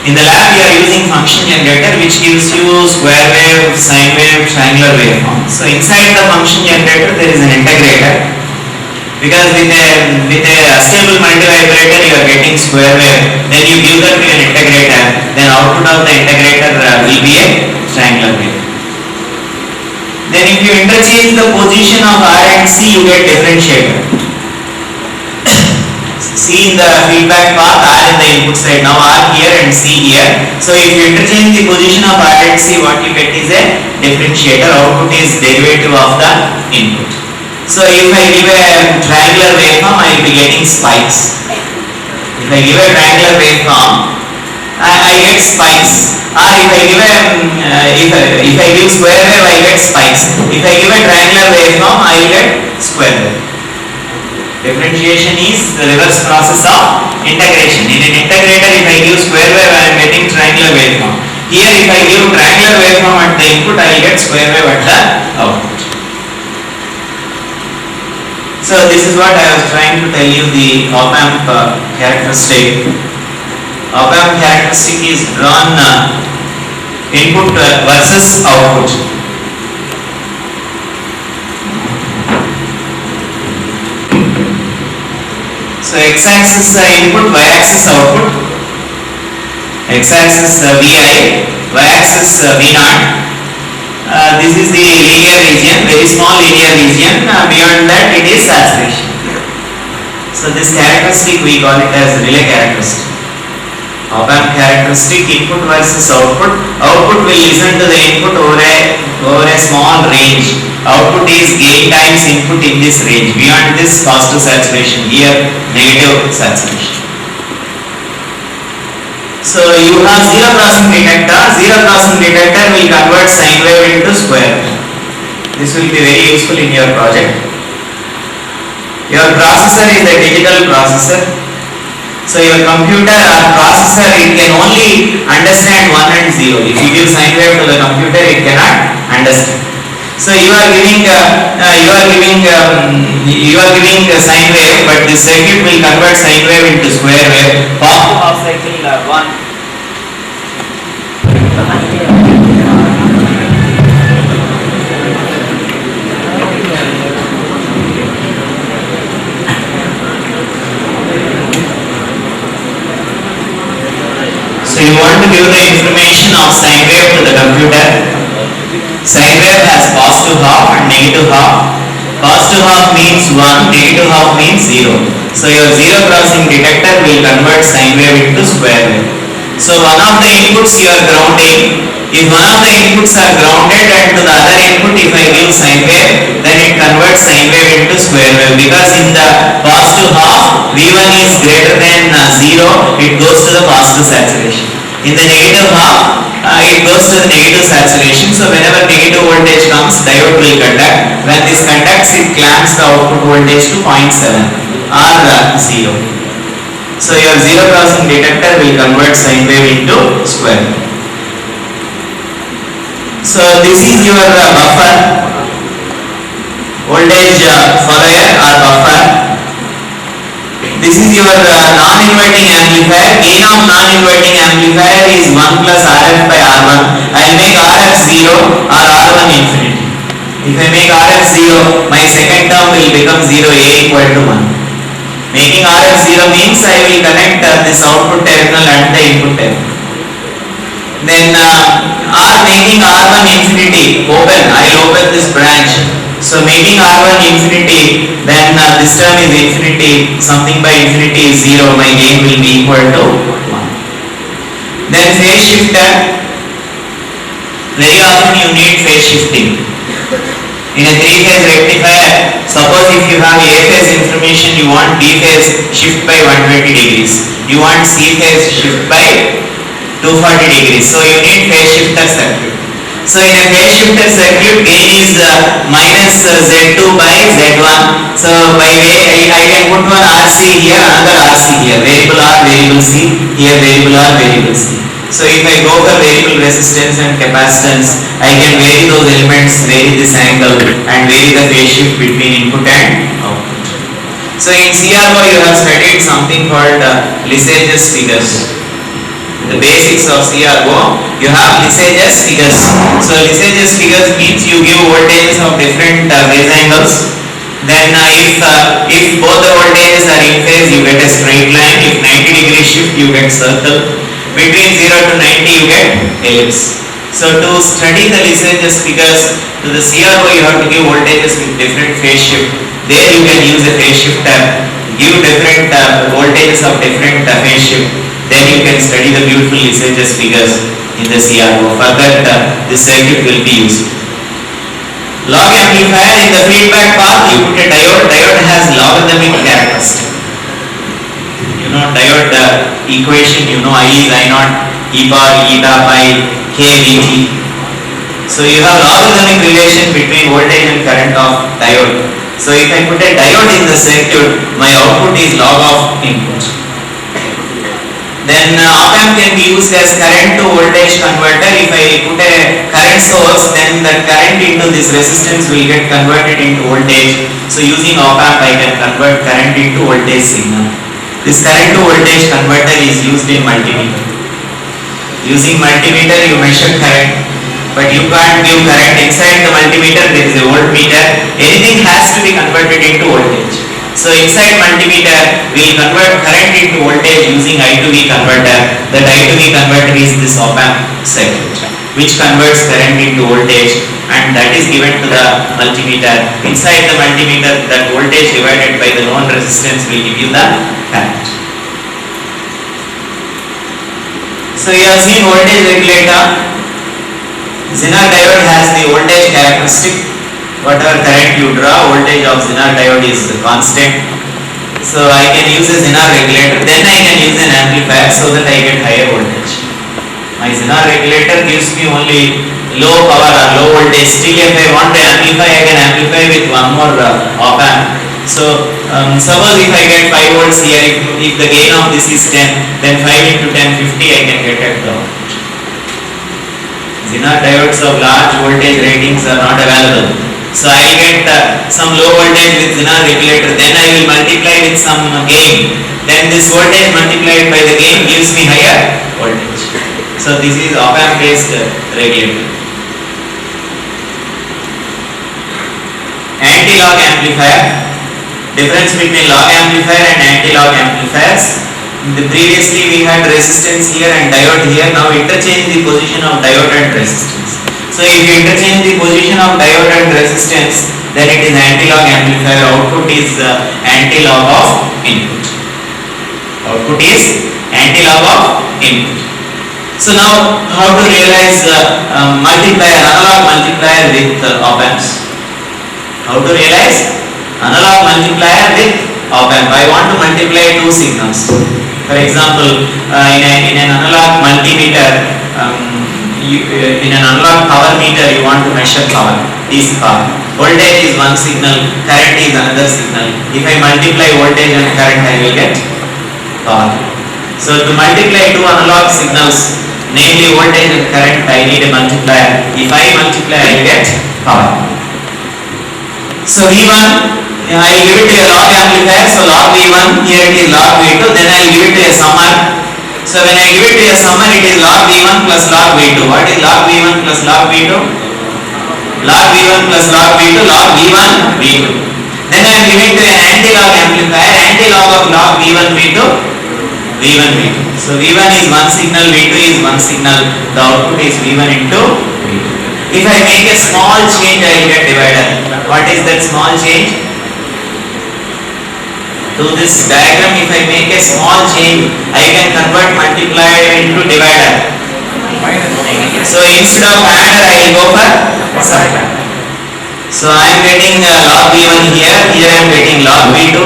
In the lab we are using function generator which gives you square wave, sine wave, triangular waveform. So inside the function generator there is an integrator, because with a stable multivibrator you are getting square wave, then you give that to an integrator, then output of the integrator will be a triangular wave. Then if you interchange the position of R and C, you get differentiator. C in the feedback path, R in the input side. Now R here and C here. So if you interchange the position of R and C, what you get is a differentiator. Output is derivative of the input. So if I give a triangular waveform, I will be getting spikes. If I give a triangular waveform, I get spikes. Or if I give square wave, I get spikes. If I give a triangular waveform, I will get square wave. Differentiation is the reverse process of integration. In an integrator, if I give square wave, I am getting triangular waveform. Here, if I give triangular waveform at the input, I will get square wave at the output. So this is what I was trying to tell you, the op-amp characteristic. Op-amp characteristic is drawn input versus output. So x-axis input, y-axis output. X-axis Vi, y-axis V0. This is the linear region, very small linear region. Beyond that it is saturation. So this characteristic we call it as relay characteristic. Op-amp characteristic, input versus output. Output will listen to the input over a small range. Output is gain times input in this range. Beyond this, positive saturation. Here, negative saturation. So you have zero crossing detector. Zero crossing detector will convert sine wave into square wave. This will be very useful in your project. Your processor is a digital processor. So your computer or processor, it can only understand 1 and 0. If you give sine wave to the computer, it cannot understand. So you are giving sine wave, but this circuit will convert sine wave into square wave. Half cycle 1. So you want to give the information of sine wave to the computer. Sine wave has positive half and negative half. Positive half means 1, negative half means 0. So your zero crossing detector will convert sine wave into square wave. So one of the inputs you are grounding. If one of the inputs are grounded and to the other input if I give sine wave, then it converts sine wave into square wave, because in the positive half V1 is greater than 0, it goes to the positive saturation. In the negative half, it goes to the negative saturation. So whenever negative voltage comes, diode will conduct. When this conducts, it clamps the output voltage to 0.7 or 0. So your zero crossing detector will convert sine wave into square wave. So this is your buffer, voltage follower or buffer. This is your non-inverting amplifier. Gain of non-inverting amplifier is 1 plus Rf by R1. I will make Rf 0 or R1 infinity. If I make Rf 0, my second term will become 0, A equal to 1. Making Rf 0 means I will connect this output terminal and the input terminal. Then making R1 infinity open, I will open this branch. So making R1 infinity, then this term is infinity, something by infinity is 0, my gain will be equal to 1. Then phase shifter, very often you need phase shifting. In a 3-phase rectifier, suppose if you have A phase information, you want B phase shift by 120 degrees. You want C phase shift by 240 degrees. So you need phase shifter circuit. So in a phase shifter circuit, gain is minus Z2 by Z1. So by way I can put one RC here, another RC here, variable R, variable C, here variable R, variable C. So if I go for variable resistance and capacitance, I can vary those elements, vary this angle and vary the phase shift between input and output. So in CRO you have studied something called Lesage's figures. The basics of CRO, you have Lissajous figures. So Lissajous figures means you give voltages of different phase angles. Then if both the voltages are in phase, you get a straight line. If 90 degree shift, you get circle. Between 0 to 90, you get ellipse. So to study the Lissajous figures to the CRO, you have to give voltages with different phase shift. There you can use a phase shifter, give different voltages of different phase shift. Then you can study the beautiful Lissajous figures in the CRO. For that, this circuit will be used. Log amplifier, in the feedback path, you put a diode. Diode has logarithmic characteristic. You know diode equation, you know I is I naught e bar eta pi k dt. So you have logarithmic relation between voltage and current of diode. So if I put a diode in the circuit, my output is log of input. Then op-amp can be used as current to voltage converter. If I put a current source, then the current into this resistance will get converted into voltage. So using op-amp I can convert current into voltage signal. This current to voltage converter is used in multimeter. Using multimeter you measure current, but you can't give current inside the multimeter. There is a voltmeter. Anything has to be converted into voltage. So inside multimeter we will convert current into voltage using I to V converter. That I to V converter is this op-amp circuit, which converts current into voltage, and that is given to the multimeter. Inside the multimeter, that voltage divided by the known resistance will give you the current. So you have seen voltage regulator. Zener diode has the voltage characteristic. Whatever current you draw, voltage of Zener diode is constant. So I can use a Zener regulator. Then I can use an amplifier so that I get higher voltage. My Zener regulator gives me only low power or low voltage. Still, if I want to amplify, I can amplify with one more op-amp. So suppose if I get 5 volts here, if the gain of this is 10, then 5 into 10, 50, I can get at the output. Zener diodes of large voltage ratings are not available. So I will get some low voltage with Zener regulator, then I will multiply with some gain. Then this voltage multiplied by the gain gives me higher voltage. So this is op-amp based regulator. Anti-log amplifier. Difference between log amplifier and anti-log amplifiers. Previously we had resistance here and diode here. Now interchange the position of diode and resistance. So if you interchange the position of diode and resistance, then it is anti-log amplifier. Output is anti-log of input. Output is anti-log of input. So now how to realize multiplier, analog multiplier with op-amps? How to realize analog multiplier with op-amp? I want to multiply two signals. For example, in an analog multimeter, in an analog power meter, you want to measure power, DC power. Voltage is one signal, current is another signal. If I multiply voltage and current, I will get power. So to multiply two analog signals, namely voltage and current, I need a multiplier. If I multiply, I will get power. So V1, I will give it to a log amplifier. So log V1, here it is log V2, then I will give it to a summer. So when I give it to a summer, it is log V1 plus log V2. What is log V1 plus log V2? Log V1 plus log V2, log V1, V2. Then I am giving to an anti-log amplifier, anti-log of log V1, V2, V1, V2. So V1 is one signal, V2 is one signal. The output is V1 into V2. If I make a small change, I will get divider. What is that small change? To this diagram, if I make a small change, I can convert multiplier into divider. So instead of adder, I will go for subtractor. So I am getting log V1 here, here I am getting log V2,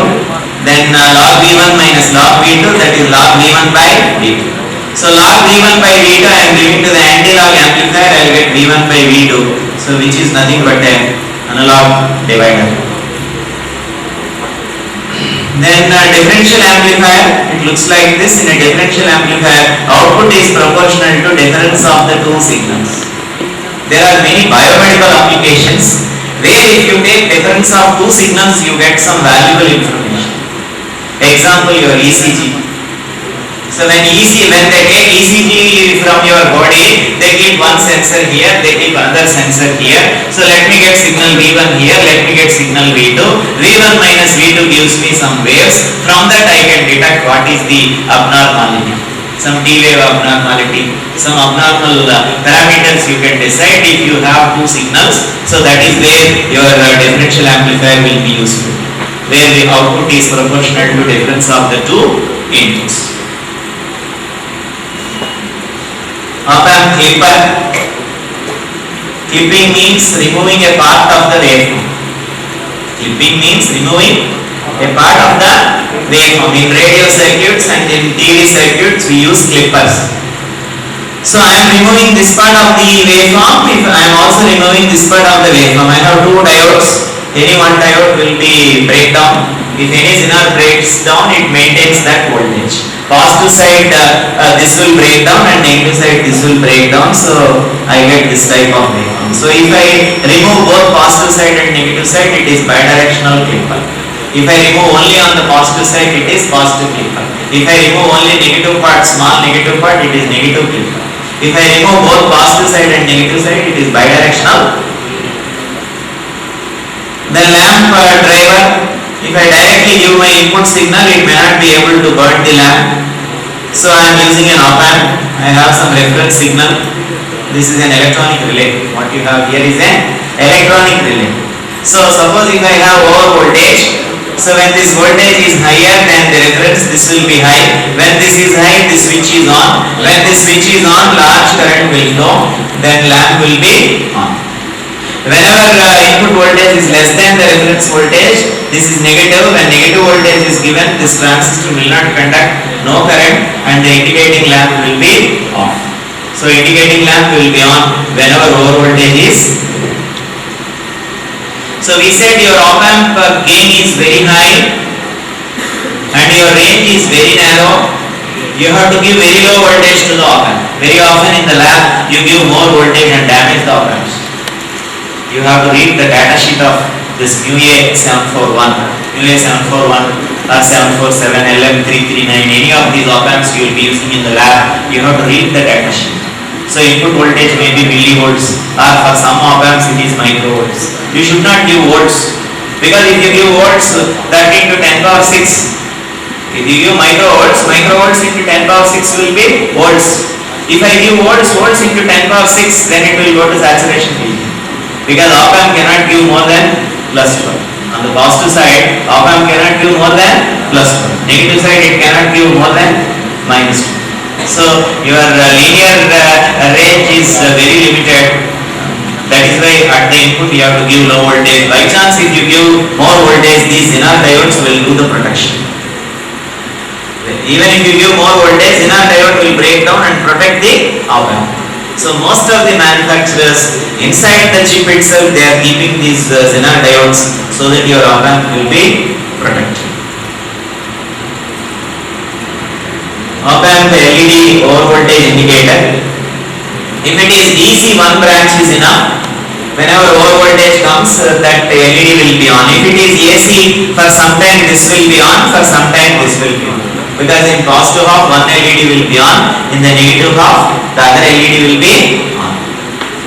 then log V1 minus log V2, that is log V1 by V2. So log V1 by V2 I am giving to the anti-log amplifier, I will get V1 by V2, so which is nothing but an analog divider. Then differential amplifier, it looks like this. In a differential amplifier, output is proportional to difference of the two signals. There are many biomedical applications where if you take difference of two signals, you get some valuable information. Example, your ECG. So when they take ECG from your body, they keep one sensor here, they keep another sensor here. So let me get signal V1 here, let me get signal V2. V1 minus V2 gives me some waves. From that I can detect what is the abnormality. Some D wave abnormality, some abnormal parameters you can decide if you have two signals. So that is where your differential amplifier will be useful, where the output is proportional to difference of the two inputs. Op-amp clipper. Clipping means removing a part of the waveform. Clipping means removing a part of the waveform. In radio circuits and in TV circuits we use clippers. So I am removing this part of the waveform. If I am also removing this part of the waveform, I have two diodes. Any one diode will be breakdown. If any zener breaks down, it maintains that voltage. Positive side this will break down and negative side this will break down, so I get this type of waveform. So if I remove both positive side and negative side, it is bidirectional clipper. If I remove only on the positive side, it is positive clipper. If I remove only negative part, small negative part, it is negative clipper. If I remove both positive side and negative side, it is bidirectional. The lamp driver. If I directly give my input signal, it may not be able to burn the lamp. So I am using an op-amp. I have some reference signal. This is an electronic relay. What you have here is an electronic relay. So suppose if I have over voltage, so when this voltage is higher than the reference, this will be high. When this is high, this switch is on. When this switch is on, large current will flow. Then lamp will be on. Whenever input voltage is less than the reference voltage, this is negative. When negative voltage is given, this transistor will not conduct no current and the indicating lamp will be off. So indicating lamp will be on whenever over voltage is. So we said your op-amp gain is very high and your range is very narrow. You have to give very low voltage to the op-amp. Very often in the lab, you give more voltage and damage the op-amps. You have to read the data sheet of this MUA741, MUA741 or 747, LM339, any of these op-amps you will be using in the lab. You have to read the data sheet. So input voltage may be millivolts, or for some op-amps it is microvolts. You should not give volts, because if you give volts, that into 10 power 6. If you give microvolts into 10 power 6 will be volts. If I give volts into 10 power 6, then it will go to saturation region. Because op-amp cannot give more than +12. On the positive side, op-amp cannot give more than +12. Negative side, it cannot give more than -2. So your linear range is very limited. That is why at the input you have to give low voltage. By chance, if you give more voltage, these zener diodes will do the protection. Even if you give more voltage, zener diode will break down and protect the op-amp. So most of the manufacturers inside the chip itself, they are keeping these zener diodes so that your op-amp will be protected. Op-amp LED over voltage indicator. If it is DC, one branch is enough. Whenever over voltage comes, that LED will be on. If it is AC, for some time this will be on, for some time this will be on. Because in positive half, one LED will be on, in the negative half, the other LED will be on.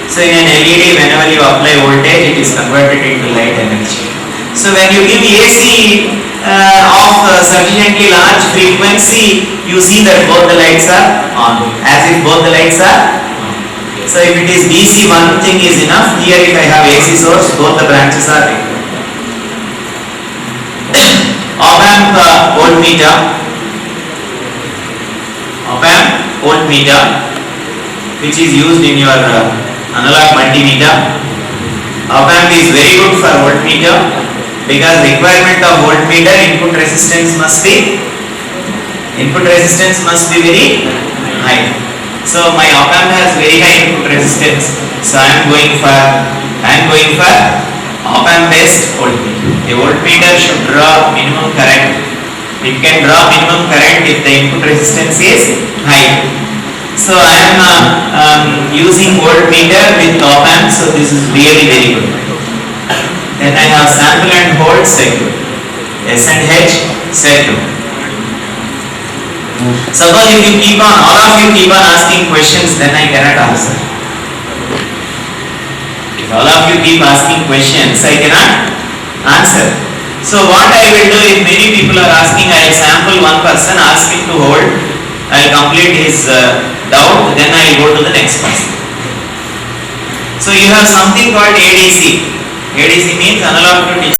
So in an LED, whenever you apply voltage, it is converted into light energy. So when you give AC of sufficiently large frequency, you see that both the lights are on, as if both the lights are on. So if it is DC, one thing is enough. Here if I have AC source, both the branches are equal. Op-amp voltmeter. Op-amp voltmeter, which is used in your analog multimeter. Op-amp is very good for voltmeter because requirement of voltmeter, input resistance must be very high. So my op-amp has very high input resistance. So I am going for op-amp based voltmeter. A voltmeter should draw minimum current. It can draw minimum current if the input resistance is high. So I am using voltmeter with op-amp, so this is really very good. Then I have sample and hold circuit, S and H circuit. Suppose if you keep on, all of you keep on asking questions, then I cannot answer. If all of you keep asking questions, I cannot answer. So what I will do, if many people are asking, I will sample one person, ask him to hold, I will complete his doubt, then I will go to the next person. So you have something called ADC. ADC means analog to digital.